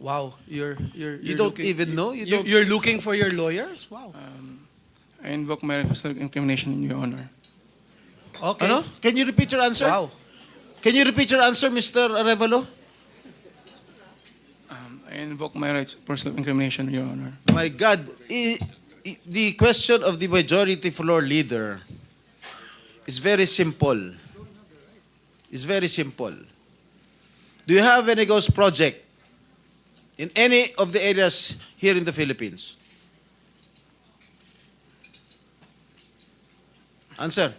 Wow, You don't even know? You don't. You're looking for your lawyers? Wow. I invoke my right for self-incrimination, Your Honor. Okay. Ano? Can you repeat your answer? Wow. Can you repeat your answer, Mr. Arevalo? I invoke my right for self-incrimination, Your Honor. My God, the question of the majority floor leader is very simple. It's very simple. Do you have any ghost project in any of the areas here in the Philippines? Answer.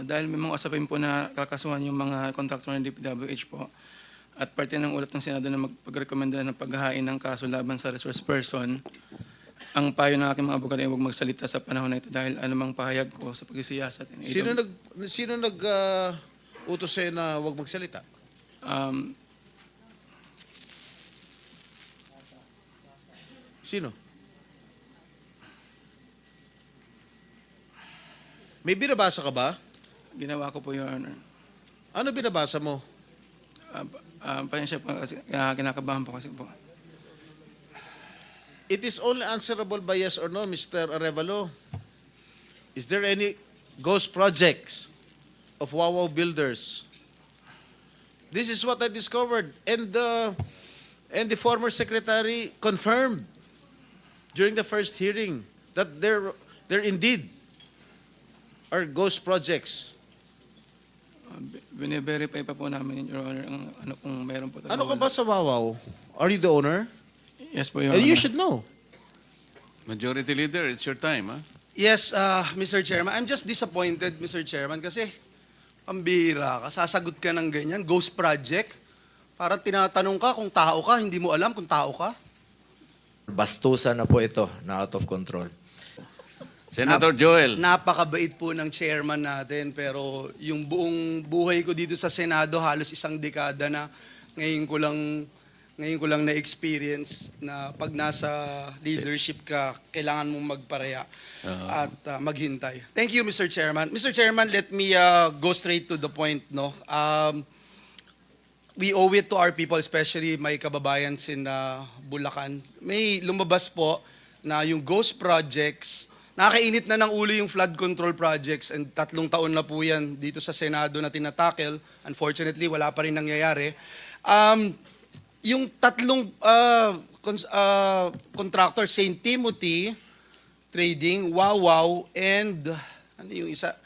Dahil may mga usapin po na kakasuhan yung mga kontraktor ng DPWH po at parte ng ulat ng Senado na magpagrekomenda ng paghahain ng kaso laban sa resource person, ang payo ng aking mga abogado ay huwag magsalita sa panahon na ito dahil anumang pahayag ko sa pagsisiyasat. Sino nag utos sa'yo na huwag magsalita? Sino? May binabasa ka ba? Ginawa ko po, Your Honor. Ano binabasa mo? Pasensya po kasi kinakabahan po kasi po. It is only answerable by yes or no, Mr. Arevalo. Is there any ghost projects of Wawaw Builders? This is what I discovered, and the former secretary confirmed during the first hearing that there indeed are ghost projects. Bine-verify pa po namin, Your Honor, ang ano kung meron po. Ano ka ba sa Wawaw? Are you the owner? Yes po, Your And Honor. you should know. Majority Leader, it's your time, huh? Yes, Mr. Chairman. I'm just disappointed, Mr. Chairman, kasi pambira ka, sasagot ka ng ganyan, ghost project. Parang tinatanong ka kung tao ka, hindi mo alam kung tao ka. Bastusan na po ito na out of control. Senator Joel. Napakabait po ng chairman natin, pero yung buong buhay ko dito sa Senado, halos isang dekada na, ngayon ko lang na-experience na pag nasa leadership ka, kailangan mong magparaya at maghintay. Thank you, Mr. Chairman. Mr. Chairman, let me go straight to the point. No? We owe it to our people, especially my kababayan in Bulacan. May lumabas po na yung ghost projects, nakakainit na ng ulo yung flood control projects, and 3 taon na po yan dito sa Senado na tinatakel. Unfortunately, wala pa rin nangyayari. Yung 3 contractor, St. Timothy Trading, Wawaw, and ano yung isa?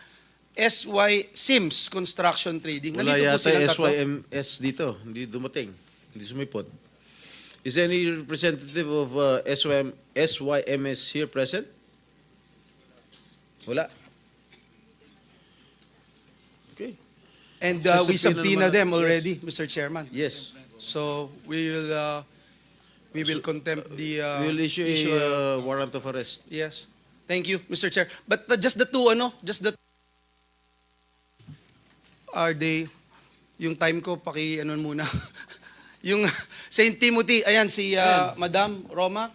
SY Sims Construction Trading. Wala Nandito po yata silang tatlo. SYMS dito. Hindi dumating. Hindi sumipot. Is any representative of SYMS here present? Wala. Okay. And Subpoena we subpoena naman. them Yes. already, Mr. Chairman. Yes. So we will contempt the We will issue a warrant of arrest. Yes. Thank you, Mr. Chair. But just the two, are they, yung time ko, muna. Yung St. Timothy, ayan, si Madam Roma.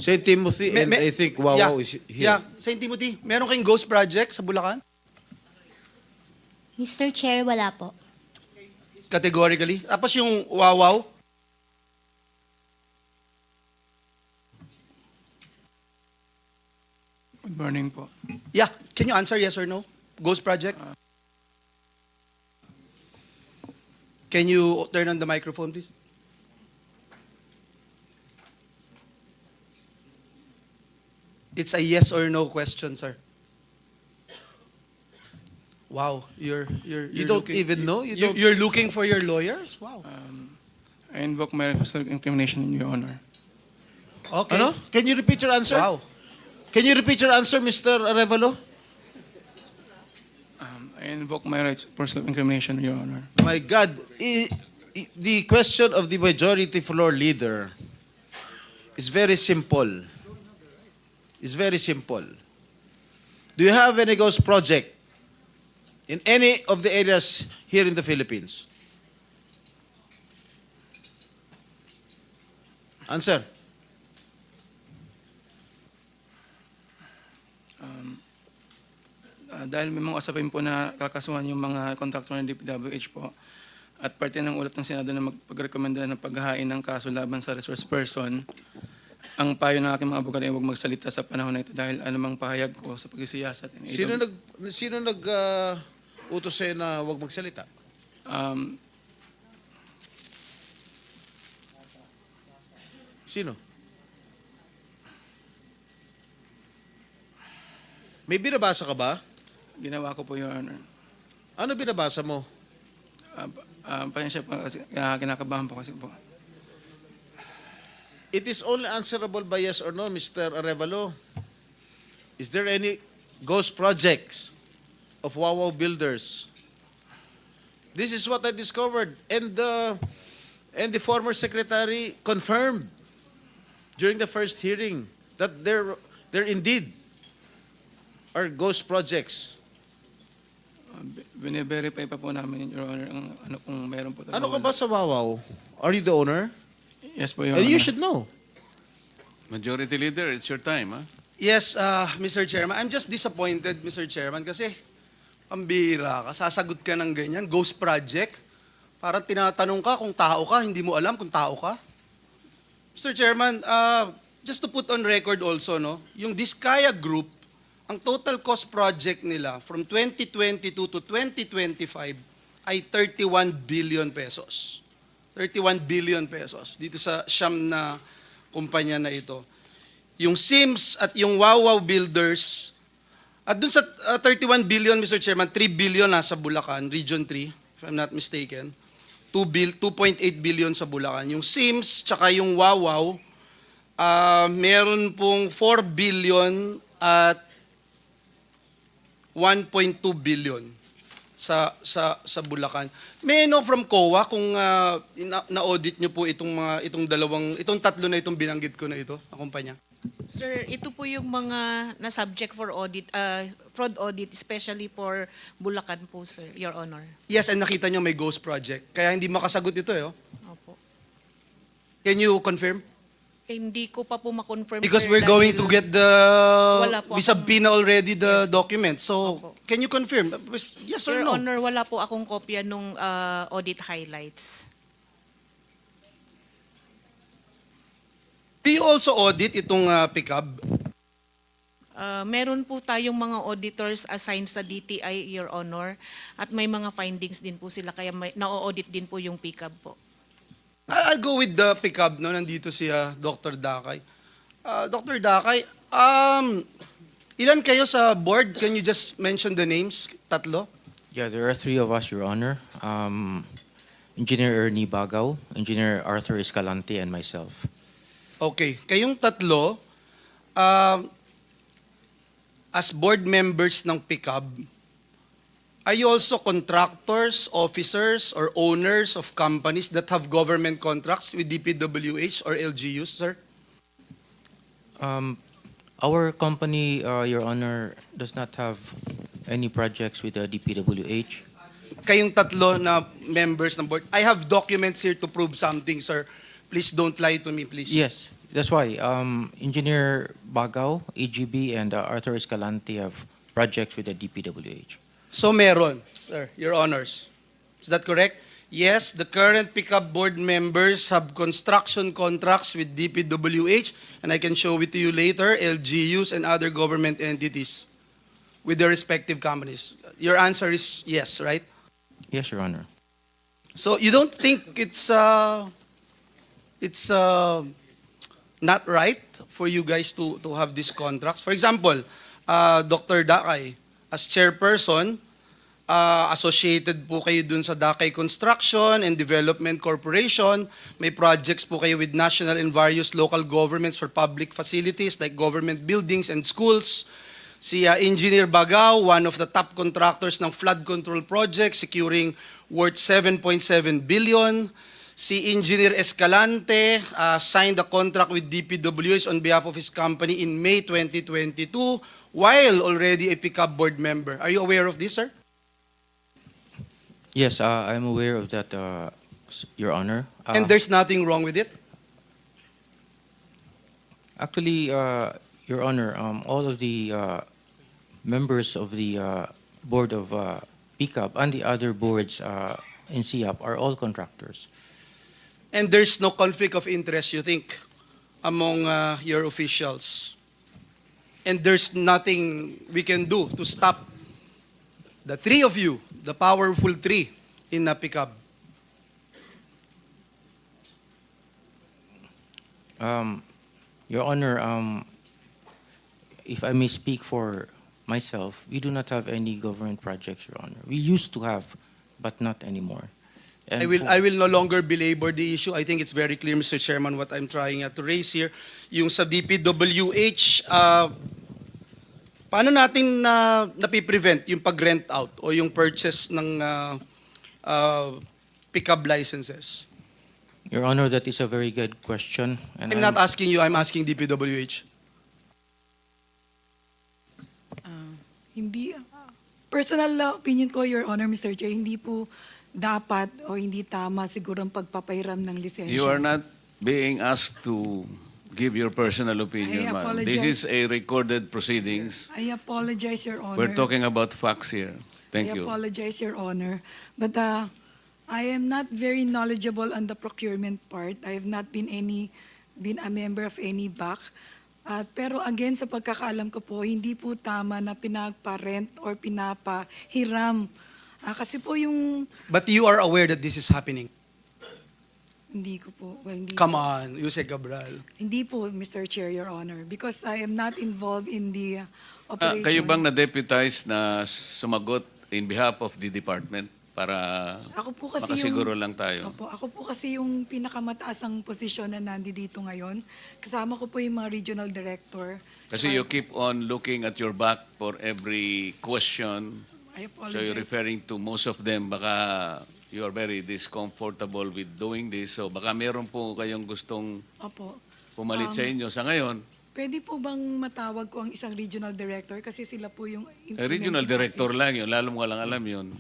St. Timothy and I think Wawaw is here. Yeah, St. Timothy, meron kayong ghost project sa Bulacan? Mr. Chair, wala po. Categorically. Tapos yung Wawaw? Good morning po. Yeah, can you answer yes or no? Ghost project? Can you turn on the microphone, please? It's a yes or no question, sir. Wow, you're You don't even know? You don't. You're looking for your lawyers? Wow. I invoke my right for self-incrimination, Your Honor. Okay. Ano? Can you repeat your answer? Wow. Can you repeat your answer, Mr. Arevalo? I invoke my right for self-incrimination, Your Honor. My God, the question of the majority floor leader is very simple. It's very simple. Do you have any ghost project in any of the areas here in the Philippines? Answer. Dahil may mga usapin po na kakasuhan yung mga kontraktor ng DPWH po at parte ng ulat ng Senado na magpagrekomenda ng paghahain ng kaso laban sa resource person, ang payo ng aking mga abogado ay huwag magsalita sa panahon na ito dahil anumang pahayag ko sa pagsisiyasat. Sino utos sa'yo na huwag magsalita? Sino? May binabasa ka ba? Ginawa ko po, Your Honor. Ano binabasa mo? Pasensya po kasi kinakabahan po kasi po. It is only answerable by yes or no, Mr. Arevalo. Is there any ghost projects of Wawaw Builders? This is what I discovered, and the former secretary confirmed during the first hearing that there indeed are ghost projects. Bine-verify pa po namin, Your Honor, ang ano kung meron po. Ano ka ba sa Wawaw? Are you the owner? Yes po, Your And Honor. you should know. Majority Leader, it's your time, huh? Yes, Mr. Chairman. I'm just disappointed, Mr. Chairman, kasi pambira ka, sasagot ka ng ganyan, ghost project. Parang tinatanong ka kung tao ka, hindi mo alam kung tao ka. Mr. Chairman, just to put on record also, no, yung Diskaya Group, ang total cost project nila from 2022 to 2025 ay 31 billion pesos. 31 billion pesos dito sa siyam na kumpanya na ito. Yung Sims at yung Wawaw Builders, at dun sa 31 billion, Mr. Chairman, 3 billion nasa Bulacan, Region 3, if I'm not mistaken. 2.8 billion sa Bulacan. Yung Sims, tsaka yung Wawaw, meron pong 4 billion at 1.2 billion sa Bulacan. May I know from COA kung na-audit niyo po itong tatlo na itong binanggit ko na ito, na kumpanya? Sir, ito po yung mga na-subject for audit, fraud audit, especially for Bulacan po, sir, Your Honor. Yes, and nakita niyo may ghost project. Kaya hindi makasagot ito, eh. Oh. Opo. Can you confirm? Hindi ko pa po ma-confirm, Because sir, we're going dahil to get the, Wala po we akong- subpoena already the document. So, Opo. can you confirm? Yes or Your no? Honor, wala po akong kopya nung audit highlights. Do you also audit itong pickup? Meron po tayong mga auditors assigned sa DTI, Your Honor, at may mga findings din po sila, kaya na-audit din po yung pickup po. I'll go with the pickup, no? Nandito si Dr. Dakay. Dr. Dakay, ilan kayo sa board? Can you just mention the names? Tatlo? Yeah, there are three of us, Your Honor. Engineer Ernie Bagaw, Engineer Arthur Escalante, and myself. Okay. Kayong tatlo, as board members ng pickup, are you also contractors, officers, or owners of companies that have government contracts with DPWH or LGUs, sir? Our company, Your Honor, does not have any projects with the DPWH. Kayong tatlo na members ng board. I have documents here to prove something, sir. Please don't lie to me, please. Yes, that's why Engineer Bagaw, AGB, and Arthur Escalante have projects with the DPWH. So meron, sir, Your Honors. Is that correct? Yes, the current pickup board members have construction contracts with DPWH, and I can show it to you later, LGUs and other government entities with their respective companies. Your answer is yes, right? Yes, Your Honor. So you don't think it's not right for you guys to have these contracts? For example, Dr. Dakay, as chairperson, associated po kayo dun sa Dakay Construction and Development Corporation. May projects po kayo with national and various local governments for public facilities like government buildings and schools. Si Engineer Bagaw, one of the top contractors ng flood control project, securing worth 7.7 billion. Si Engineer Escalante signed a contract with DPWH on behalf of his company in May 2022 while already a pickup board member. Are you aware of this, sir? Yes, I'm aware of that, Your Honor. And there's nothing wrong with it? Actually, Your Honor, all of the members of the board of PCAP and the other boards in CIAP are all contractors. And there's no conflict of interest, you think, among your officials? And there's nothing we can do to stop the three of you, the powerful three in PCAP? Your Honor, if I may speak for myself, we do not have any government projects, Your Honor. We used to have, but not anymore. And I will no longer belabor the issue. I think it's very clear, Mr. Chairman, what I'm trying to raise here. Yung sa DPWH, paano natin napiprevent yung pag-rent out o yung purchase ng pickup licenses? Your Honor, that is a very good question. And I'm not asking you, I'm asking DPWH. Hindi, personal opinion ko, Your Honor, Mr. Chair, hindi po dapat o hindi tama siguro ang pagpapahiram ng lisensya. You are not being asked to give your personal opinion, I ma'am. This is apologize. a recorded proceedings. I apologize, Your Honor. We're talking about facts here. Thank I you. apologize, Your Honor. But I am not very knowledgeable on the procurement part. I have not been a member of any BAC. Pero again, sa pagkakaalam ko po, hindi po tama na pinagpa-rent or pinapahiram. Kasi po yung, But you are aware that this is happening. hindi ko po, well, hindi, Come on, Jose Cabral. hindi po, Mr. Chair, Your Honor, because I am not involved in the operation. Kayo bang na-deputize na sumagot in behalf of the department para Ako po kasi makasiguro yung, lang tayo? Opo, ako po kasi yung pinakamataasang posisyon na nandito ngayon. Kasama ko po yung mga regional director. Kasi you keep on looking at your back for every question. I So apologize. you're referring to most of them, baka you are very discomfortable with doing this. So baka meron po kayong gustong Opo. pumalit sa inyo sa ngayon. Pwede po bang matawag ko ang isang regional director? Kasi sila po yung Regional implementing director office. lang yun, lalo mo lang alam yun.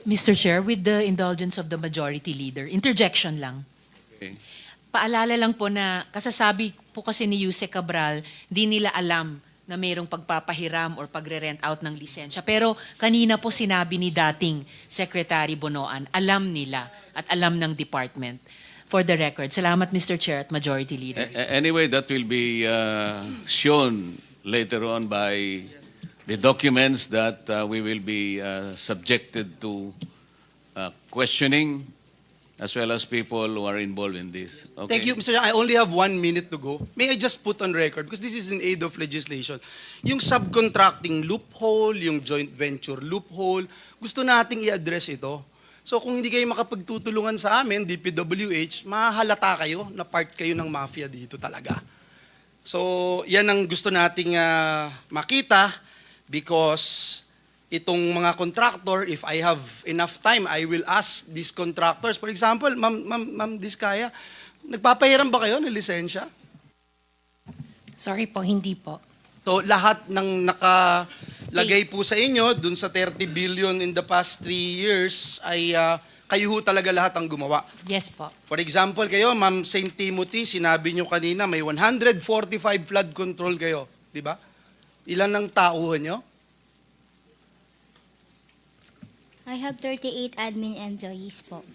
Mr. Chair, with the indulgence of the majority leader, interjection lang. Okay. Paalala lang po na kasasabi po kasi ni Yuse Cabral, di nila alam na mayroong pagpapahiram or pagre-rent out ng lisensya. Pero kanina po sinabi ni dating Secretary Bonoan, alam nila at alam ng department. For the record, salamat Mr. Chair at Majority Leader. Anyway, that will be shown later on by the documents that we will be subjected to questioning, as well as people who are involved in this. Okay? Thank you, Mr. Chair. I only have 1 minute to go. May I just put on record, because this is in aid of legislation, yung subcontracting loophole, yung joint venture loophole, gusto nating i-address ito. So kung hindi kayo makapagtutulungan sa amin, DPWH, mahahalata kayo na part kayo ng mafia dito talaga. So yan ang gusto nating makita, because itong mga contractor, if I have enough time, I will ask these contractors. For example, Ma'am Diskaya, nagpapahiram ba kayo ng lisensya? Sorry po, hindi po. So lahat ng nakalagay po sa inyo, dun sa 30 billion in the past 3 years, ay kayo ho talaga lahat ang gumawa. Yes po. For example, kayo, Ma'am St. Timothy, sinabi nyo kanina, may 145 flood control kayo. Di ba? Ilan ang tauhan nyo? I have 38 admin employees po.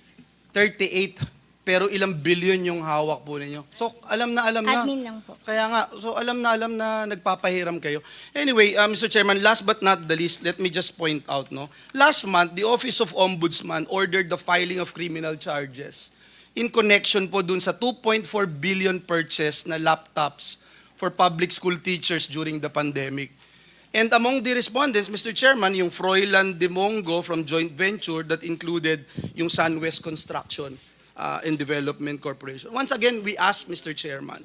38. Pero ilang billion yung hawak po ninyo. So, alam na. Admin lang po. Kaya nga, so alam na nagpapahiram kayo. Anyway, Mr. Chairman, last but not the least, let me just point out, no? Last month, the Office of Ombudsman ordered the filing of criminal charges in connection po dun sa 2.4 billion purchase na laptops for public school teachers during the pandemic. And among the respondents, Mr. Chairman, yung Froilan Demongo from joint venture that included yung SunWest Construction and Development Corporation. Once again, we ask, Mr. Chairman,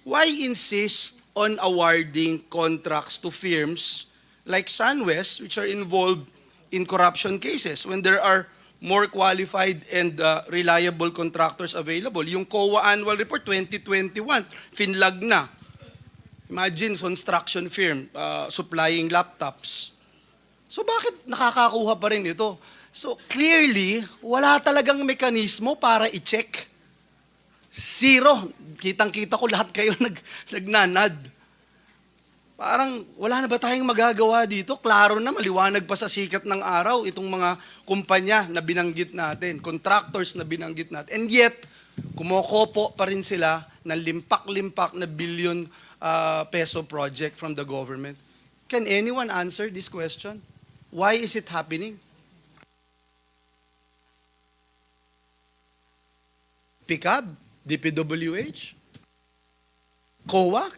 why insist on awarding contracts to firms like SunWest, which are involved in corruption cases, when there are more qualified and reliable contractors available? Yung COA Annual Report 2021, finlag na. Imagine, construction firm supplying laptops. So bakit nakakakuha pa rin ito? So clearly, wala talagang mekanismo para i-check. Zero. Kitang-kita ko lahat kayo nagnanad. parang wala na ba tayong magagawa dito? Klaro na, maliwanag pa sa sikat ng araw itong mga kumpanya na binanggit natin, contractors na binanggit natin. And yet, kumokopo pa rin sila ng limpak-limpak na billion peso project from the government. Can anyone answer this question? Why is it happening? PICAB, DPWH, COA,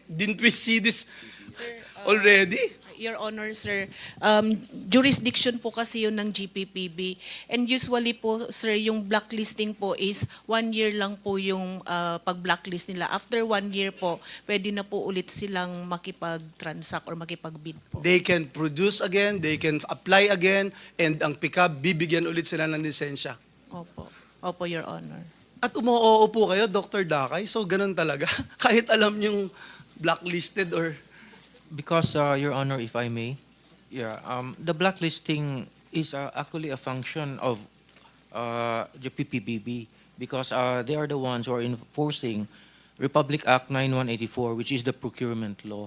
didn't we see this already? Your Honor, sir, jurisdiction po kasi yun ng GPPB. And usually po, sir, yung blacklisting po is 1 year lang po yung pag-blacklist nila. After 1 year po, pwede na po ulit silang makipag-transact or makipag-bid po. They can produce again, they can apply again, and ang PICAB, bibigyan ulit sila ng lisensya. Opo. Opo, Your Honor. At umuoo po kayo, Dr. Dakay, so ganun talaga. Kahit alam yung blacklisted or... Because, Your Honor, if I may, the blacklisting is actually a function of the PPBB because they are the ones who are enforcing Republic Act 9184, which is the procurement law.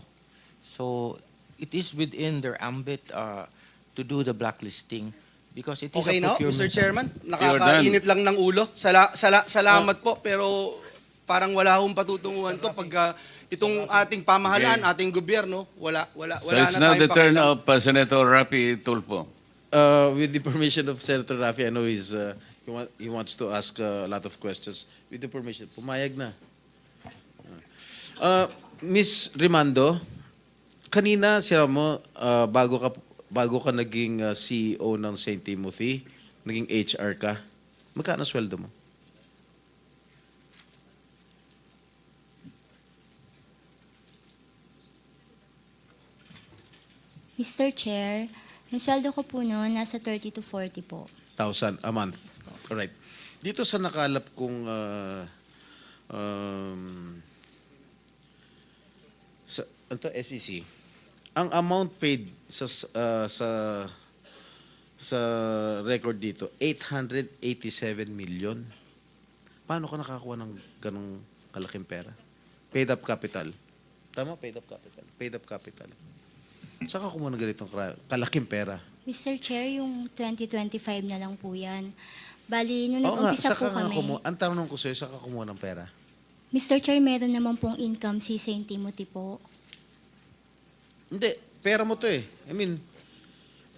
So it is within their ambit to do the blacklisting because it is Okay a na, procurement. Mr. Chairman? You're Nakakainit lang ng ulo. Salamat po, pero parang wala hong patutunguhan to pagka itong ating pamahalaan, Okay. ating gobyerno, wala So na it's now the tayong turn pakialam. of Senator Rapi Tulfo. With the permission of Senator Rafi, I know he wants to ask a lot of questions. With the permission, pumayag na. Miss Rimando, kanina sira mo, bago ka naging CEO ng St. Timothy, naging HR ka, magkano sweldo mo? Mr. Chair, yung sweldo ko po noon, nasa 30 to 40 po. 1,000 a month. Alright. Dito sa nakalap kong SEC, ang amount paid sa record dito, 887 million. Paano ka nakakuha ng ganong kalaking pera? Paid up capital. Tama, paid up capital. Paid up capital. Saka kumuha ng ganitong kalaking pera. Mr. Chair, yung 2025 na lang po yan. Bali, nung Oo nga, nag-umpisa po saka nga kami, ang tanong ko sa'yo, saka kumuha ng pera. Mr. Chair, meron naman pong income si St. Timothy po. Hindi, pera mo to eh. I mean,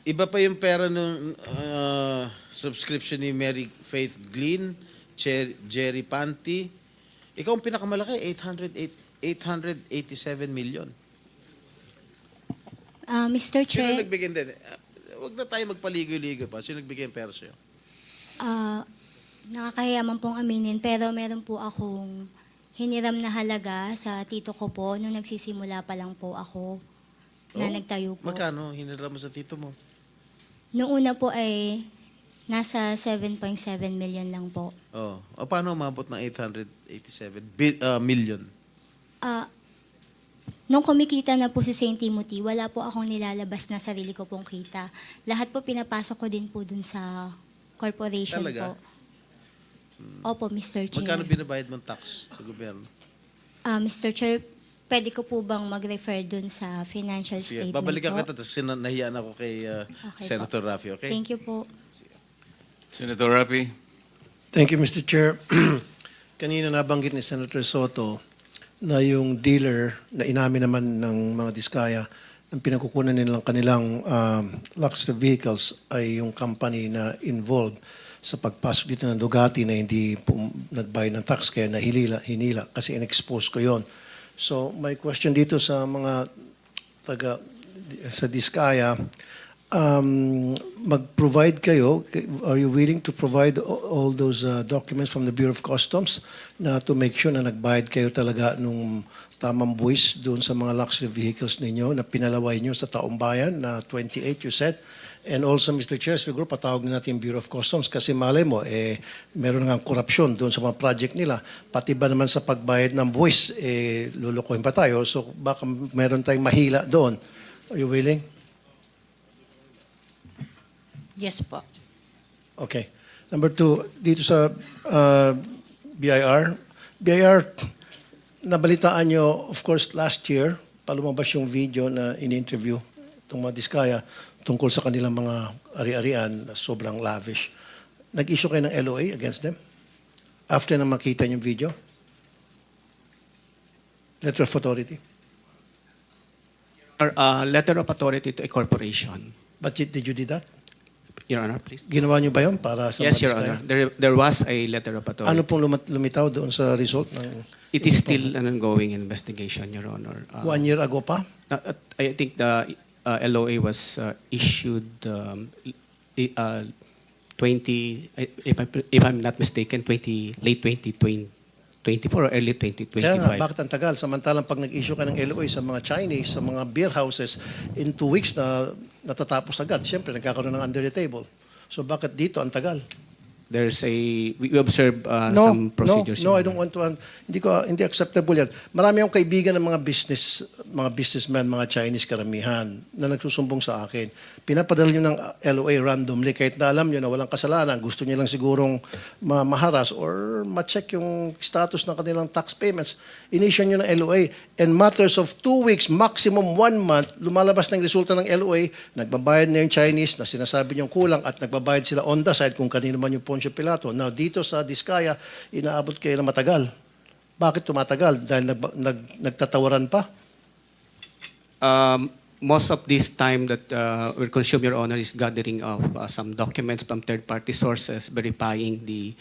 iba pa yung pera ng subscription ni Mary Faith Glynn, Jerry Panty. Ikaw ang pinakamalaki, 887 million. Mr. Sino Chair, nagbigay din? Huwag na tayo magpaligoy-ligoy pa. Sino nagbigay ng pera sa'yo? nakakahiya man pong aminin, pero meron po akong hiniram na halaga sa tito ko po nung nagsisimula pa lang po ako na nagtayo po. Magkano hiniram mo sa tito mo? Noong una po ay nasa 7.7 million lang po. Oh. O paano umabot ng 887 million? Nung kumikita na po si St. Timothy, wala po akong nilalabas na sarili ko pong kita. Lahat po pinapasok ko din po dun sa corporation Talaga? po. Opo, Mr. Chair. Magkano binabayad mong tax sa gobyerno? Mr. Chair, pwede ko po bang mag-refer dun sa financial Sige, statement babalikan po? kita. Tapos nahiyaan ako kay Okay Senator Rafi, okay? Thank you po. Senator Rapi. Thank you, Mr. Chair. Kanina nabanggit ni Senator Soto na yung dealer na inamin naman ng mga diskaya ng pinagkukunan nilang kanilang luxury vehicles ay yung company na involved sa pagpasok dito ng Ducati na hindi nagbayad ng tax kaya hinila kasi in-expose ko yon. So my question dito sa mga sa diskaya, mag-provide kayo, are you willing to provide all those documents from the Bureau of Customs na to make sure na nagbayad kayo talaga nung tamang buwis doon sa mga luxury vehicles ninyo na pinalaway nyo sa taong bayan na 28 you said? And also, Mr. Chair, siguro patawag na natin yung Bureau of Customs kasi malay mo, meron nga korupsyon doon sa mga project nila. Pati ba naman sa pagbayad ng buwis, lulukuhin pa tayo. So baka meron tayong mahila doon. Are you willing? Yes po. Okay. Number two, dito sa BIR, nabalitaan nyo, of course, last year, palumabas yung video na in-interview itong mga Diskaya tungkol sa kanilang mga ari-arian na sobrang lavish. Nag-issue kayo ng LOA against them? After na makita yung video? Letter of authority. Letter of authority to a corporation. But did you do that? Your Honor, please. Ginawa niyo ba yun para sa Yes, mga Your Diskaya? Honor. There was a letter of authority. Ano pong lumitaw doon sa result ng It is still an ongoing investigation, Your Honor. 1 year ago pa? I think the LOA was issued 20, if I'm not mistaken, late 2024 or early 2025. Kaya nga, bakit ang tagal? Samantalang pag nag-issue ka ng LOA sa mga Chinese, sa mga beer houses, in 2 weeks na natatapos agad. Siyempre, nagkakaroon ng under the table. So bakit dito ang tagal? There's we observe some procedures. No, Your I don't Honor. want to, hindi acceptable yan. Marami akong kaibigan ng mga businessmen, mga Chinese karamihan na nagsusumbong sa akin. Pinapadala nyo ng LOA randomly kahit na alam nyo na walang kasalanan. Gusto nyo lang sigurong maharas or ma-check yung status ng kanilang tax payments. Initial nyo ng LOA. In matters of 2 weeks, maximum 1 month, lumalabas ng resulta ng LOA, nagbabayad na yung Chinese na sinasabi nyo kulang at nagbabayad sila on the side kung kanino man yung Poncio Pilato. Now, dito sa Diskaya, inaabot kayo na matagal. Bakit tumatagal? Dahil nagtatawaran pa? Most of this time that will consume, Your Honor, is gathering of some documents from third-party sources verifying the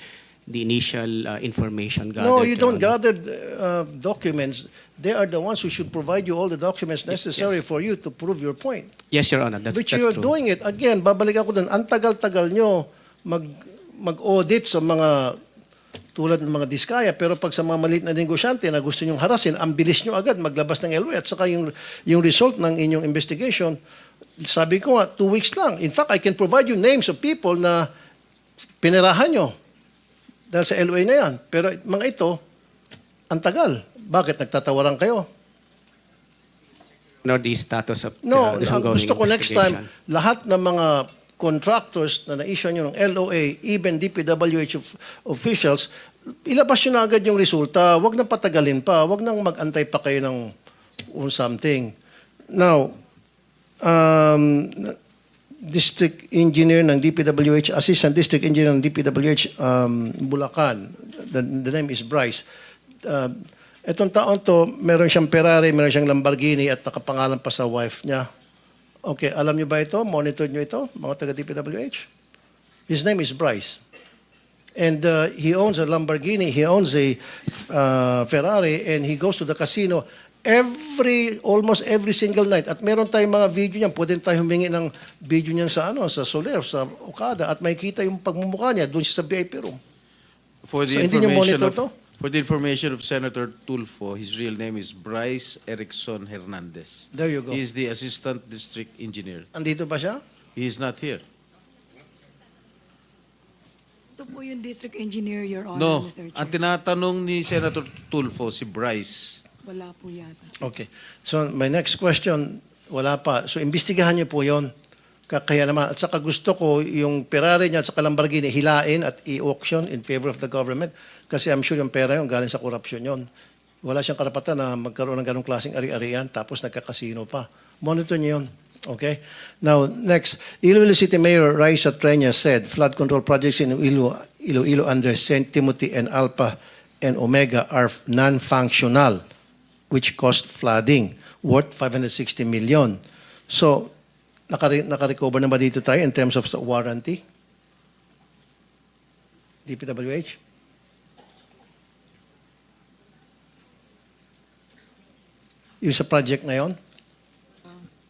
initial information gathered. No, you Your don't Honor. gather documents. They are the ones who should provide you all the documents necessary Yes. for you to prove your point. Yes, Your Honor, that's Which true. you are doing it. Again, babalik ako dun. Ang tagal-tagal nyo mag-audit sa mga tulad ng mga Diskaya, pero pag sa mga maliit na negosyante na gusto nyong harasin, ang bilis nyo agad maglabas ng LOA at saka yung result ng inyong investigation, sabi ko nga, 2 weeks lang. In fact, I can provide you names of people na pinirahan nyo dahil sa LOA na yan. Pero mga ito, ang tagal. Bakit nagtatawaran kayo? Nor the status of No, this ang ongoing gusto ko next time, investigation. lahat ng mga contractors na na-issue nyo ng LOA, even DPWH officials, ilabas nyo na agad yung resulta. Huwag nang patagalin pa. Huwag nang mag-antay pa kayo ng something. Now, District Engineer ng DPWH, Assistant District Engineer ng DPWH, Bulacan. The name is Bryce. Etong taon to, meron siyang Ferrari, meron siyang Lamborghini at nakapangalan pa sa wife niya. Okay, alam niyo ba ito? Monitor niyo ito, mga taga-DPWH? His name is Bryce. And he owns a Lamborghini, he owns a Ferrari, and he goes to the casino almost every single night. At meron tayong mga video niyan, pwede tayo humingi ng video niyan sa Soler, sa Okada, at makikita yung pagmumukha niya doon sa VIP room. For So, the hindi niyo information monitor of to? For the information of Senator Tulfo, his real name is Bryce Erickson Hernandez. There you go. He is the Assistant District Engineer. Andito ba siya? He is not here. Ito po yung district engineer, Your Honor, No, Mr. ang Chair. tinatanong ni Senator Tulfo, si Bryce. Wala po yata. Okay. So, my next question, wala pa. So, imbestigahan niyo po yon. Kaya naman, at saka gusto ko yung Ferrari niya at saka Lamborghini hilain at i-auction in favor of the government kasi I'm sure yung pera yun galing sa korupsyon yon. Wala siyang karapatan na magkaroon ng ganong klaseng ari-arian tapos nagkakasino pa. Monitor niyo yun. Okay? Now, next. Iloilo City Mayor Raisa Treña said flood control projects in Iloilo under St. Timothy and Alpha and Omega are non-functional which caused flooding worth 560 million. So, naka-recover na ba dito tayo in terms of warranty? DPWH? Yung sa project na yon?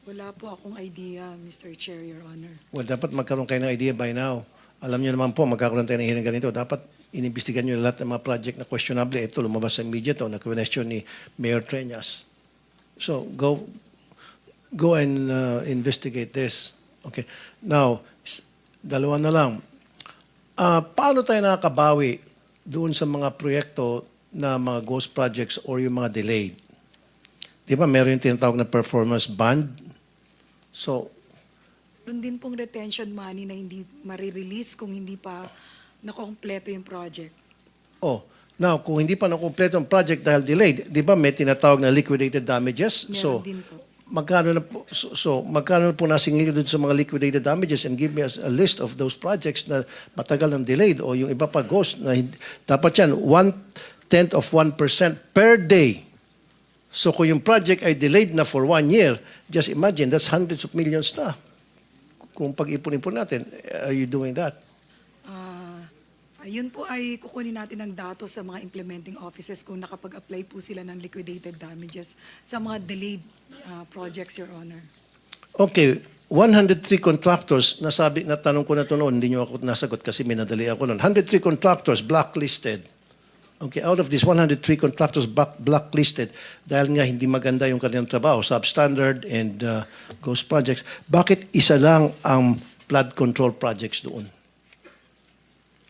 Wala po akong idea, Mr. Chair, Your Honor. Well, dapat magkaroon kayo ng idea by now. Alam niyo naman po, magkakaroon tayo ng hearing ganito. Dapat inimbestigan niyo lahat ng mga project na questionable. Ito, lumabas sa media to, na-question ni Mayor Treñas. So, go and investigate this. Okay. Now, dalawa na lang. Paano tayo nakakabawi doon sa mga proyekto na mga ghost projects or yung mga delayed? Di ba, meron yung tinatawag na performance bond? So, Meron din pong retention money na hindi marirelease kung hindi pa nakompleto yung project. oh, Now, kung hindi pa nakumpleto ang project dahil delayed, di ba may tinatawag na liquidated damages? Meron din po. Magkano na po, magkano na po nasingil doon sa mga liquidated damages, and give me a list of those projects na matagal ng delayed o yung iba pa ghost na dapat yan 1/10 of 1% per day. So kung yung project ay delayed na for 1 year, just imagine, that's hundreds of millions na. Kung pag-ipon-ipon natin, are you doing that? Ayun po ay kukunin natin ng datos sa mga implementing offices kung nakapag-apply po sila ng liquidated damages sa mga delayed projects, Your Honor. Okay, 103 contractors, natanong ko na ito noon, hindi nyo ako nasagot kasi minadali ako noon. 103 contractors blacklisted. Okay, out of these 103 contractors blacklisted, dahil nga hindi maganda yung kanilang trabaho, substandard and ghost projects, bakit isa lang ang flood control projects doon?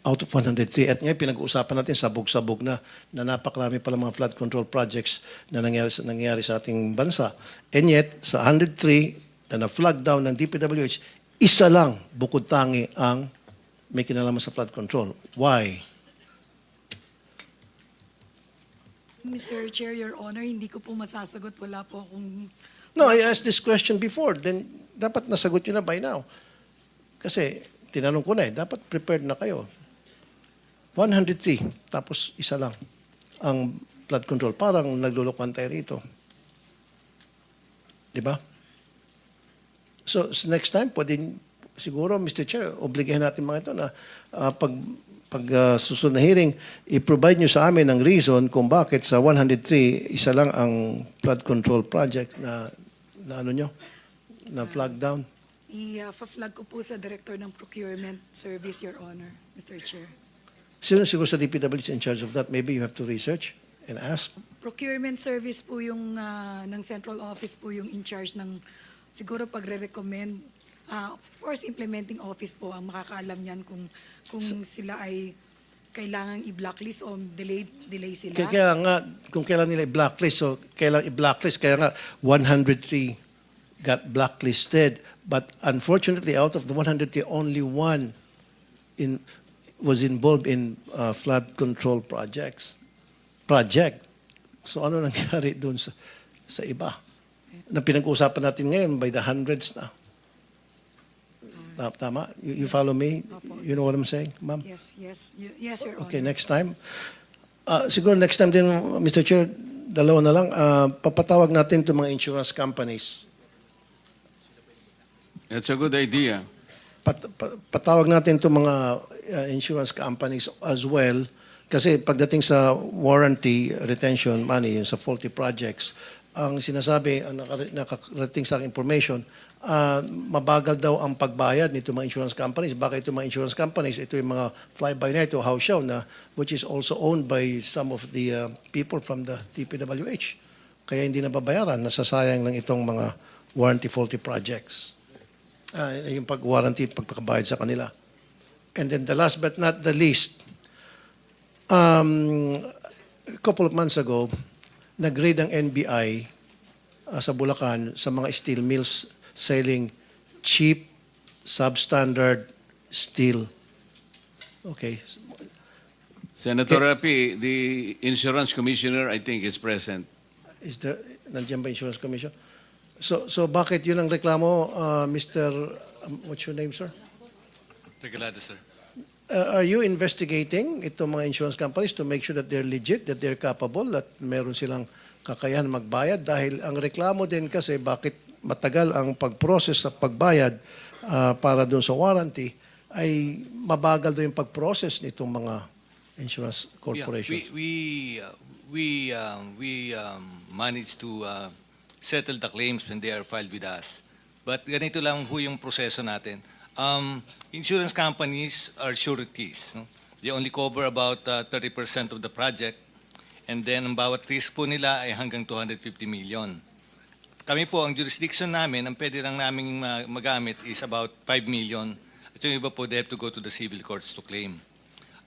Out of 103. At ngayon, pinag-uusapan natin, sabog-sabog na napakarami pala mga flood control projects na nangyari sa ating bansa. And yet, sa 103 na na-flag down ng DPWH, isa lang bukod tangi ang may kinalaman sa flood control. Why? Mr. Chair, Your Honor, hindi ko po masasagot. Wala po akong... No, I asked this question before. Then, dapat nasagot nyo na by now. Kasi, tinanong ko na dapat prepared na kayo. 103, tapos isa lang ang flood control. Parang naglulukuhan tayo rito. Di ba? So, next time, pwede siguro, Mr. Chair, obligahan natin mga ito na pag susunod na hearing, i-provide nyo sa amin ang reason kung bakit sa 103, isa lang ang flood control project na ano nyo, na flag down. I-flag ko po sa Director ng Procurement Service, Your Honor, Mr. Chair. Sino siguro sa DPWH in charge of that? Maybe you have to research and ask. Procurement Service po yung ng Central Office po yung in charge ng siguro pagre-recommend. Of course, implementing office po ang makakaalam niyan kung sila ay kailangang i-blacklist o delay sila. Kaya nga, kung kailan nila i-blacklist, so kailan i-blacklist, kaya nga 103 got blacklisted. But unfortunately, out of the 103, only one was involved in flood control project. So ano nangyari doon sa iba? Na pinag-uusapan natin ngayon by the hundreds na. Tama? You follow me? You know what I'm saying, ma'am? Yes, Your Honor. Okay, next time. Siguro next time din, Mr. Chair, dalawa na lang. Papatawag natin itong mga insurance companies. That's a good idea. Patawag natin itong mga insurance companies as well. Kasi pagdating sa warranty retention money, yung sa faulty projects, ang sinasabi, ang nakarating sa aking information, mabagal daw ang pagbayad nito mga insurance companies. Baka ito mga insurance companies, ito yung mga fly-by-night o house show na which is also owned by some of the people from the DPWH. Kaya hindi nababayaran, nasasayang lang itong mga warranty faulty projects. Yung pag-warranty, pagpakabayad sa kanila. And then the last but not the least, a couple of months ago, nag-raid ang NBI sa Bulacan sa mga steel mills selling cheap, substandard steel. Okay. Senator Rapi, the insurance commissioner, I think, is present. Is there, nandiyan ba Insurance Commission? So bakit yun ang reklamo, Mr. What's your name, sir? Regalado, sir. Are you investigating itong mga insurance companies to make sure that they're legit, that they're capable, that meron silang kakayahan magbayad? Dahil ang reklamo din kasi bakit matagal ang pag-process sa pagbayad para doon sa warranty ay mabagal doon yung pag-process nitong mga insurance corporations. Yeah, we managed to settle the claims when they are filed with us. But ganito lang po yung proseso natin. Insurance companies are sureties. No? They only cover about 30% of the project. And then, ang bawat risk po nila ay hanggang 250 million. Kami po, ang jurisdiction namin, ang pwede lang namin magamit is about 5 million. At yung iba po, they have to go to the civil courts to claim.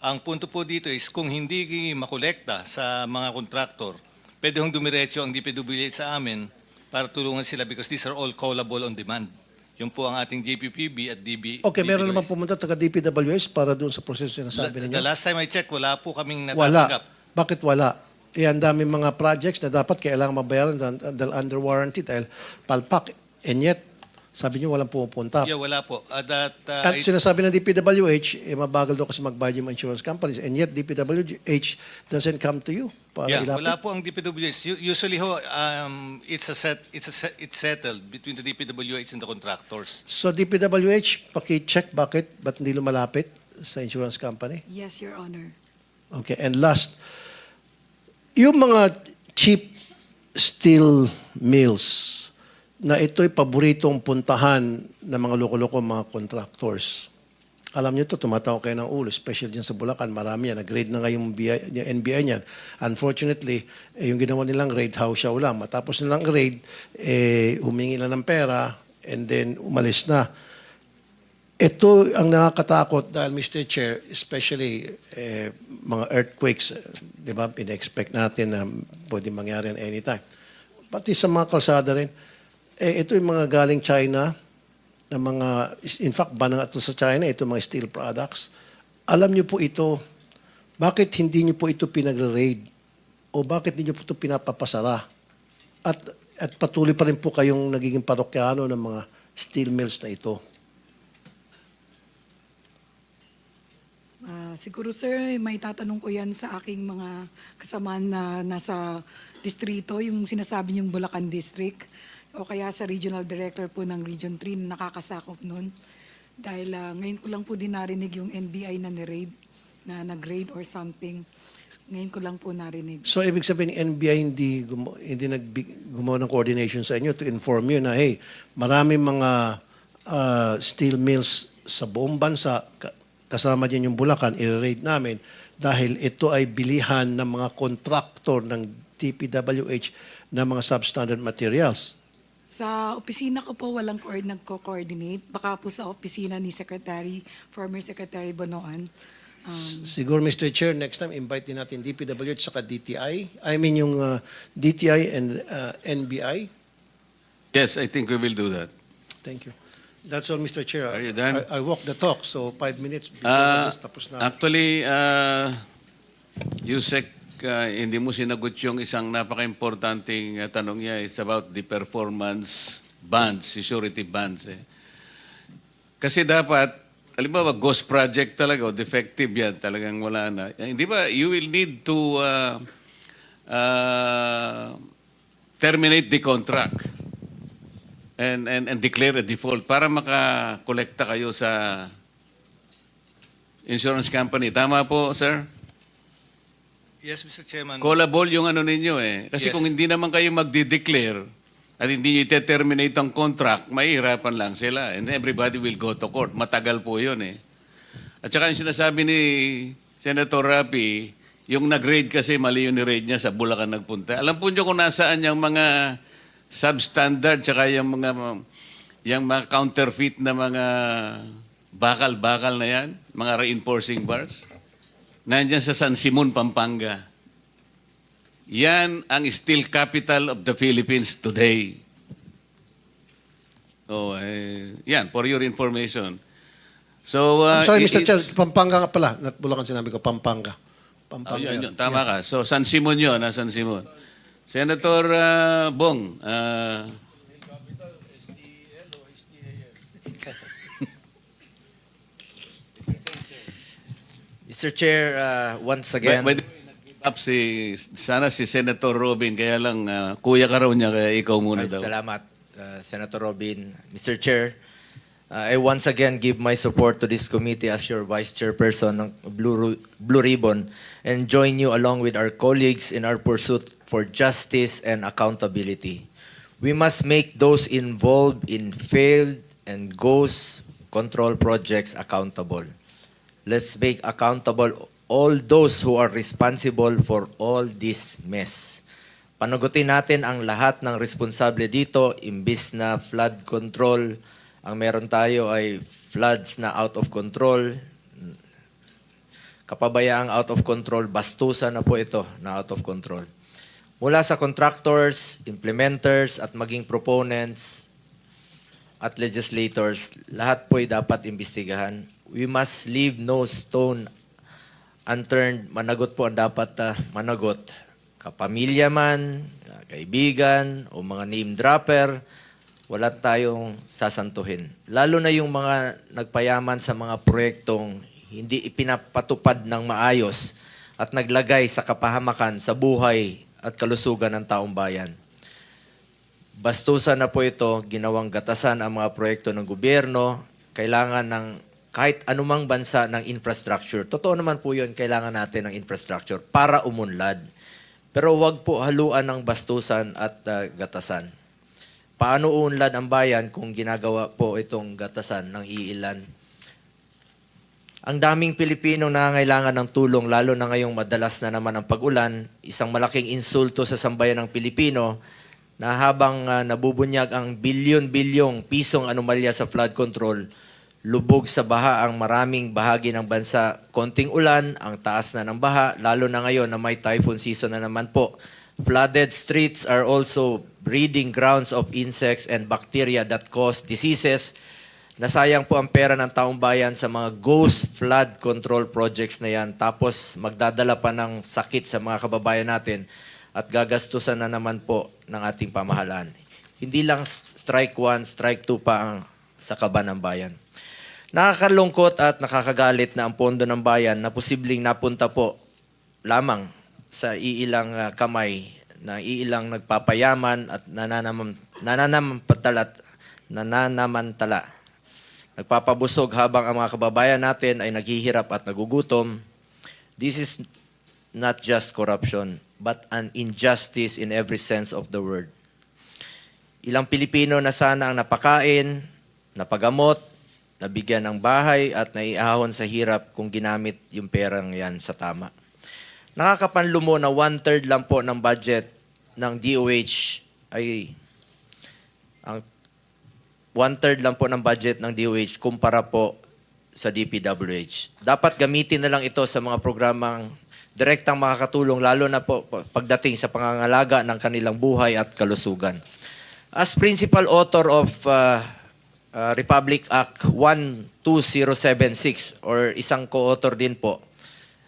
Ang punto po dito is kung hindi makolekta sa mga kontraktor, pwede hong dumiretso ang DPWH sa amin para tulungan sila because these are all callable on demand. Yun po ang ating JPPB at Okay, meron naman pumunta taga DPWH para doon sa proseso na sabi ninyo? The last time I checked, wala po kaming natatanggap. Bakit wala? Ang dami mga projects na dapat kailangan mabayaran dahil under warranty, dahil palpak. And yet, sabi niyo walang pumupunta. Yeah, wala po. At sinasabi ng DPWH, mabagal daw kasi magbayad yung insurance companies. And yet, DPWH doesn't come to you para Yeah, ilapit. wala po ang DPWH. Usually ho, it's settled between the DPWH and the contractors. So DPWH, paki-check ba't hindi lumalapit sa insurance company? Yes, Your Honor. Okay, and last, yung mga cheap steel mills na ito'y paboritong puntahan ng mga loko-loko mga contractors. Alam niyo to, tumatawa kayo ng ulo, especially dyan sa Bulacan, marami yan. Nag-grade na nga yung NBI niyan. Unfortunately, yung ginawa nilang grade, hausyaw lang. Matapos nilang grade, humingi na ng pera, and then umalis na. Ito ang nakakatakot dahil, Mr. Chair, especially mga earthquakes, di ba, pina-expect natin na pwede mangyari anytime. Pati sa mga kalsada rin, ito yung mga galing China, na mga, in fact, banang ito sa China, ito mga steel products. Alam niyo po ito, bakit hindi niyo po ito pinagre-raid? O bakit hindi niyo po ito pinapapasara? At patuloy pa rin po kayong nagiging parokyano ng mga steel mills na ito. Siguro sir, may tatanong ko yan sa aking mga kasamaan na nasa distrito, yung sinasabi niyong Bulacan District, o kaya sa regional director po ng Region 3 na nakakasakop nun. Dahil ngayon ko lang po din narinig yung NBI na ni-raid, na nag-raid or something. Ngayon ko lang po narinig. So, ibig sabihin, NBI hindi gumawa ng coordination sa inyo to inform you na, hey, marami mga steel mills sa buong bansa, kasama din yung Bulacan, i-raid namin dahil ito ay bilihan ng mga kontraktor ng DPWH na mga substandard materials. Sa opisina ko po, walang nagko-coordinate. Baka po sa opisina ni former Secretary Bonoan. Siguro, Mr. Chair, next time, invite din natin DPWH saka DTI. I mean, yung DTI and NBI. Yes, I think we will do that. Thank you. That's all, Mr. Chair. Are you done? I walk the talk, so 5 minutes before this, tapos na. Actually, Yusek, hindi mo sinagot yung isang napaka-importanting tanong niya. It's about the performance bands, security bands. Kasi dapat, alam mo ba, ghost project talaga, o defective yan, talagang wala na. Hindi ba, you will need to terminate the contract and declare a default para makakolekta kayo sa insurance company. Tama po, sir? Yes, Mr. Chairman. Callable yung ano ninyo Kasi Yes. kung hindi naman kayo magde-declare at hindi nyo i-terminate ang contract, mahihirapan lang sila. And everybody will go to court. Matagal po yun At saka yung sinasabi ni Senator Rapi, yung nag-raid kasi mali yung ni-raid niya sa Bulacan nagpunta. Alam po nyo kung nasaan yung mga substandard tsaka yung mga counterfeit na mga bakal-bakal na yan, mga reinforcing bars. Nandyan sa San Simon, Pampanga. Yan ang steel capital of the Philippines today. Yan, for your information. So, I'm sorry, Mr. Chair, it's- Pampanga nga pala. Bulacan sinabi ko, Pampanga. Pampanga. yun, tama ka. So, San Simon yun, San Simon. Senator Bong, Mr. Chair, once again, by the way, nag-give up sana si Senator Robin, kaya lang kuya ka raw niya, kaya ikaw muna daw. salamat, Senator Robin. Mr. Chair, I once again give my support to this committee as your Vice Chairperson ng Blue Ribbon and join you along with our colleagues in our pursuit for justice and accountability. We must make those involved in failed and ghost control projects accountable. Let's make accountable all those who are responsible for all this mess. Panagutin natin ang lahat ng responsable dito, imbis na flood control, ang meron tayo ay floods na out of control. Kapabayaang out of control, bastusan na po ito na out of control. Mula sa contractors, implementers, at maging proponents at legislators, lahat po ay dapat imbestigahan. We must leave no stone unturned, managot po ang dapat managot. Kapamilya man, kaibigan, o mga name dropper, wala tayong sasantuhin. Lalo na yung mga nagpayaman sa mga proyektong hindi ipinapatupad ng maayos at naglagay sa kapahamakan sa buhay at kalusugan ng taong bayan. Bastusan na po ito, ginawang gatasan ang mga proyekto ng gobyerno, kailangan ng kahit anumang bansa ng infrastructure. Totoo naman po yun, kailangan natin ng infrastructure para umunlad. Pero huwag po haluan ng bastusan at gatasan. Paano uunlad ang bayan kung ginagawa po itong gatasan ng iilan? Ang daming Pilipinong nangangailangan ng tulong, lalo na ngayong madalas na naman ang pag-ulan, isang malaking insulto sa sambayan ng Pilipino na habang nabubunyag ang bilyon-bilyong pisong anomalya sa flood control, lubog sa baha ang maraming bahagi ng bansa. Konting ulan, ang taas na ng baha, lalo na ngayon na may typhoon season na naman po. Flooded streets are also breeding grounds of insects and bacteria that cause diseases. Nasayang po ang pera ng taong bayan sa mga ghost flood control projects na yan. Tapos magdadala pa ng sakit sa mga kababayan natin at gagastusan na naman po ng ating pamahalaan. Hindi lang strike 1, strike 2 pa ang sa kaban ng bayan. Nakakalungkot at nakakagalit na ang pondo ng bayan na posibleng napunta po lamang sa iilang kamay na iilang nagpapayaman at nananamantala. Nagpapabusog habang ang mga kababayan natin ay naghihirap at nagugutom. This is not just corruption, but an injustice in every sense of the word. Ilang Pilipino na sana ang napakain, napagamot, nabigyan ng bahay at naiahon sa hirap kung ginamit yung perang yan sa tama. Nakakapanlumo na 1/3 lang po ng budget ng DOH ay ang 1/3 lang po ng budget ng DOH kumpara po sa DPWH. Dapat gamitin na lang ito sa mga programang direktang makakatulong lalo na po pagdating sa pangangalaga ng kanilang buhay at kalusugan. As principal author of Republic Act 12076 or isang co-author din po,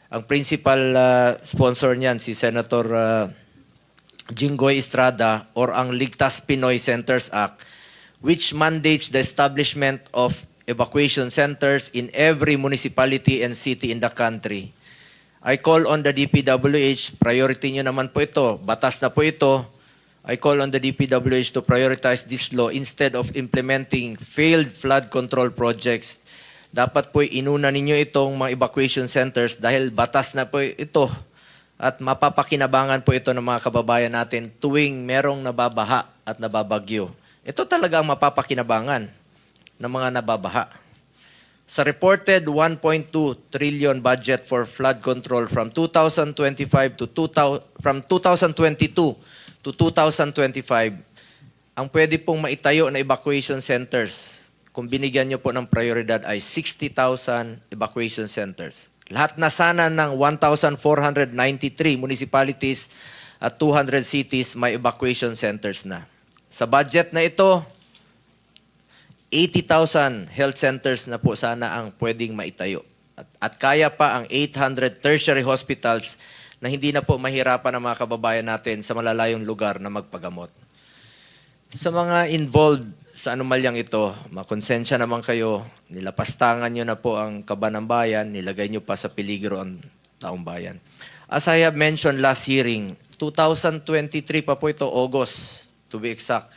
ang principal sponsor niyan si Senator Jinggoy Estrada or ang Ligtas Pinoy Centers Act, which mandates the establishment of evacuation centers in every municipality and city in the country. I call on the DPWH, priority nyo naman po ito, batas na po ito. I call on the DPWH to prioritize this law instead of implementing failed flood control projects. Dapat po inuna ninyo itong mga evacuation centers dahil batas na po ito at mapapakinabangan po ito ng mga kababayan natin tuwing merong nababaha at nababagyo. Ito talaga ang mapapakinabangan ng mga nababaha. Sa reported 1.2 trillion budget for flood control from 2022 to 2025, ang pwede pong maitayo na evacuation centers kung binigyan nyo po ng prioridad ay 60,000 evacuation centers. Lahat na sana ng 1,493 municipalities at 200 cities may evacuation centers na. Sa budget na ito, 80,000 health centers na po sana ang pwedeng maitayo. At kaya pa ang 800 tertiary hospitals na hindi na po mahirapan ang mga kababayan natin sa malalayong lugar na magpagamot. Sa mga involved sa anomalyang ito, makonsensya naman kayo, nilapastangan nyo na po ang kaban ng bayan, nilagay nyo pa sa peligro ang taong bayan. As I have mentioned last hearing, 2023 pa po ito, August, to be exact.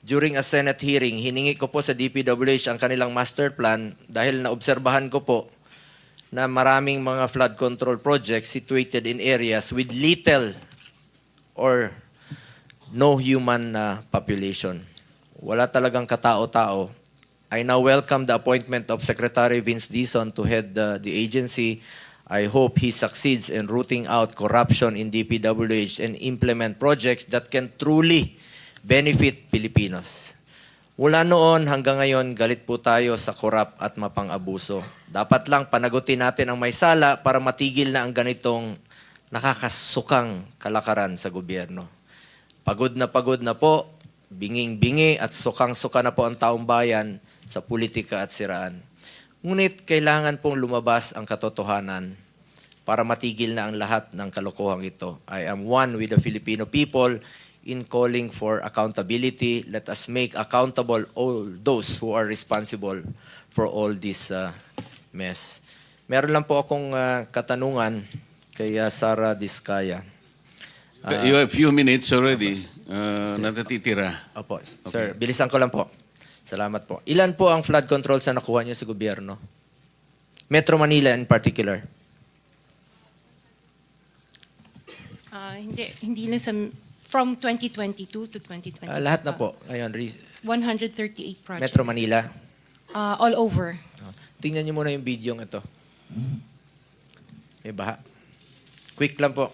During a Senate hearing, hiningi ko po sa DPWH ang kanilang master plan dahil naobserbahan ko po na maraming mga flood control projects situated in areas with little or no human population. Wala talagang katao-tao. I now welcome the appointment of Secretary Vince Dizon to head the agency. I hope he succeeds in rooting out corruption in DPWH and implement projects that can truly benefit Filipinos. Mula noon hanggang ngayon, galit po tayo sa korap at mapang-abuso. Dapat lang panagutin natin ang may sala para matigil na ang ganitong nakakasukang kalakaran sa gobyerno. Pagod na po, binging-bingi at sukang-suka na po ang taong bayan sa politika at siraan. Ngunit kailangan pong lumabas ang katotohanan. para matigil na ang lahat ng kalokohang ito. I am one with the Filipino people in calling for accountability. Let us make accountable all those who are responsible for all this mess. Meron lang po akong katanungan kay Sara Diskaya. You have few minutes already. Natatitira. Opo, sir, bilisan ko lang po. Salamat po. Ilan po ang flood control sa nakuha niyo sa gobyerno? Metro Manila in particular. Hindi lang from 2022 to 2025. Lahat na po. Ngayon, 138 projects. Metro Manila. All over. Tingnan niyo muna yung video ito. May baha. Quick lang po.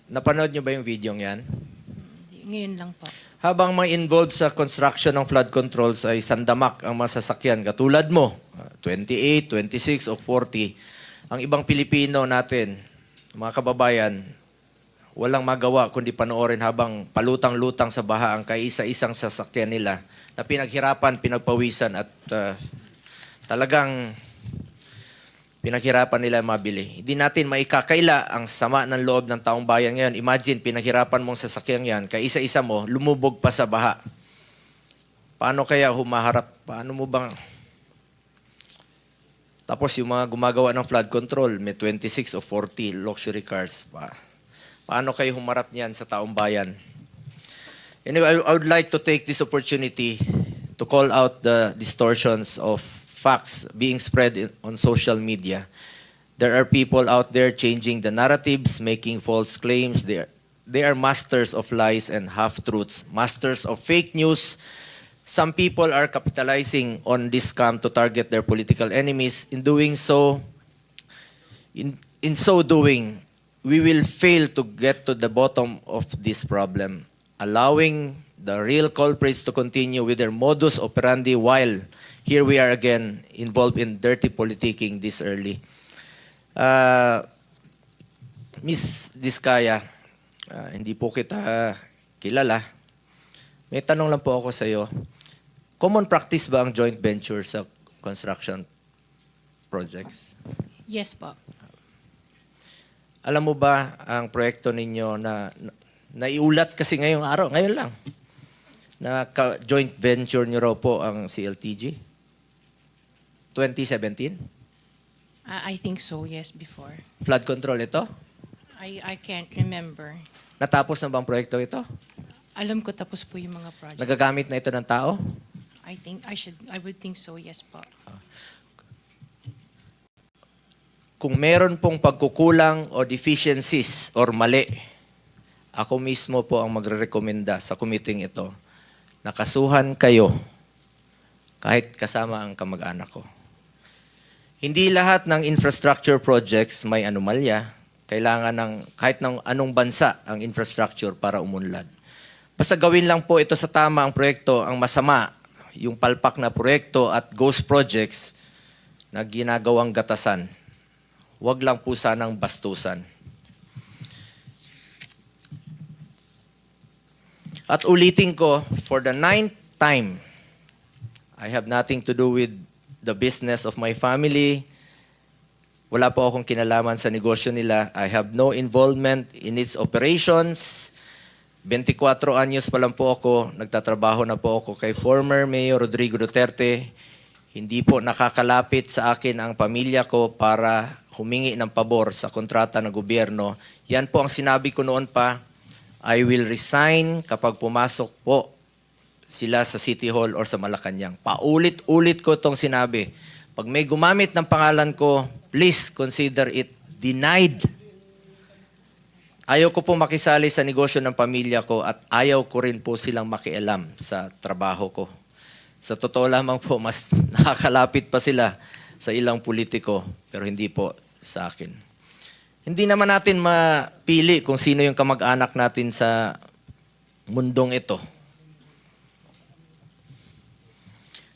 Napanood niyo ba yung video yan? Ngayon lang po. Habang mga involved sa construction ng flood controls ay sandamak ang masasakyan, katulad mo, 28, 26 o 40, ang ibang Pilipino natin, mga kababayan, walang magawa kundi panoorin habang palutang-lutang sa baha ang kaisa-isang sasakyan nila na pinaghirapan, pinagpawisan at talagang pinaghirapan nila mabili. Hindi natin maikakaila ang sama ng loob ng taong bayan ngayon. Imagine, pinaghirapan mong sasakyan yan, kaisa-isa mo, lumubog pa sa baha. Paano kaya humaharap? Paano mo bang... Tapos yung mga gumagawa ng flood control, may 26 o 40 luxury cars. Paano kayo humarap niyan sa taong bayan? Anyway, I would like to take this opportunity to call out the distortions of facts being spread on social media. There are people out there changing the narratives, making false claims. They are masters of lies and half-truths, masters of fake news. Some people are capitalizing on this scam to target their political enemies. In doing so, in so doing, we will fail to get to the bottom of this problem, allowing the real culprits to continue with their modus operandi while here we are again involved in dirty politicking this early. Miss Diskaya, hindi po kita kilala. May tanong lang po ako sa iyo. Common practice ba ang joint venture sa construction projects? Yes po. Alam mo ba ang proyekto ninyo na naiulat kasi ngayong araw, ngayon lang, na joint venture nyo raw po ang CLTG? 2017? I think so, yes, before. Flood control ito? I can't remember. Natapos na bang proyekto ito? Alam ko tapos po yung mga projects. Nagagamit na ito ng tao? I would think so, yes po. Kung meron pong pagkukulang o deficiencies or mali, ako mismo po ang magre-rekomenda sa committee ito. Nakasuhan kayo kahit kasama ang kamag-anak ko. Hindi lahat ng infrastructure projects may anomalya. Kailangan ng kahit ng anong bansa ang infrastructure para umunlad. Basta gawin lang po ito sa tama ang proyekto, ang masama, yung palpak na proyekto at ghost projects na ginagawang gatasan. Huwag lang po sanang bastusan. At ulitin ko, for the 9th time, I have nothing to do with the business of my family. Wala po akong kinalaman sa negosyo nila. I have no involvement in its operations. 24 anyos pa lang po ako, nagtatrabaho na po ako kay former Mayor Rodrigo Duterte. Hindi po nakakalapit sa akin ang pamilya ko para humingi ng pabor sa kontrata ng gobyerno. Yan po ang sinabi ko noon pa. I will resign kapag pumasok po sila sa City Hall or sa Malacanang. Paulit-ulit ko itong sinabi. Pag may gumamit ng pangalan ko, please consider it denied. Ayaw ko po makisali sa negosyo ng pamilya ko at ayaw ko rin po silang makialam sa trabaho ko. Sa totoo lamang po, mas nakakalapit pa sila sa ilang politiko, pero hindi po sa akin. Hindi naman natin mapili kung sino yung kamag-anak natin sa mundong ito.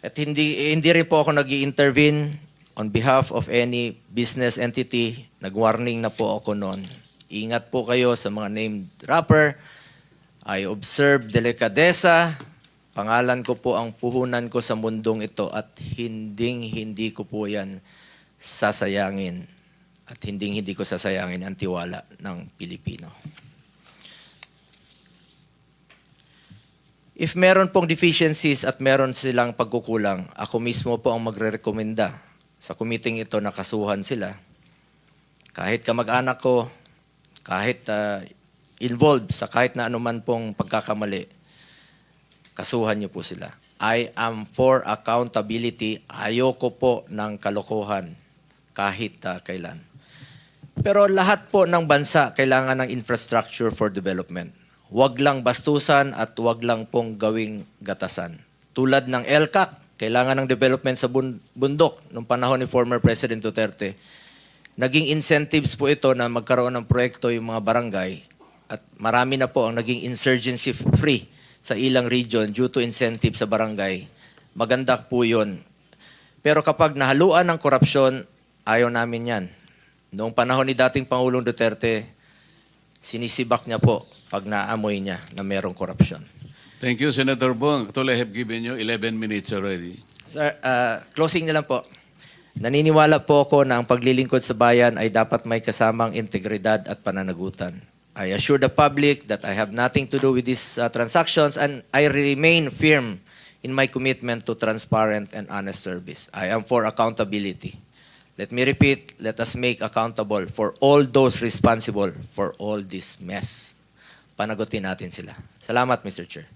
At hindi rin po ako nag-i-intervene on behalf of any business entity. Nag-warning na po ako noon. Ingat po kayo sa mga name dropper. I observe delikadesa. Pangalan ko po ang puhunan ko sa mundong ito at hindi ko po yan sasayangin. At hindi ko sasayangin ang tiwala ng Pilipino. If meron pong deficiencies at meron silang pagkukulang, ako mismo po ang magre-rekomenda sa committee ito na kasuhan sila. Kahit kamag-anak ko, kahit involved sa kahit na anuman pong pagkakamali, kasuhan niyo po sila. I am for accountability. Ayoko po ng kalokohan kahit kailan. Pero lahat po ng bansa kailangan ng infrastructure for development. Huwag lang bastusan at huwag lang pong gawing gatasan. Tulad ng LCAC, kailangan ng development sa bundok noong panahon ni former President Duterte. Naging incentives po ito na magkaroon ng proyekto yung mga barangay at marami na po ang naging insurgency free sa ilang region due to incentive sa barangay. Maganda po yun. Pero kapag nahaluan ng korupsyon, ayaw namin yan. Noong panahon ni dating Pangulong Duterte, sinisibak niya po pag naamoy niya na merong korupsyon. Thank you, Senator Bong. Actually, I have given you 11 minutes already. Sir, closing na lang po. Naniniwala po ako na ang paglilingkod sa bayan ay dapat may kasamang integridad at pananagutan. I assure the public that I have nothing to do with these transactions and I remain firm in my commitment to transparent and honest service. I am for accountability. Let me repeat, let us make accountable for all those responsible for all this mess. Panagutin natin sila. Salamat, Mr. Chair.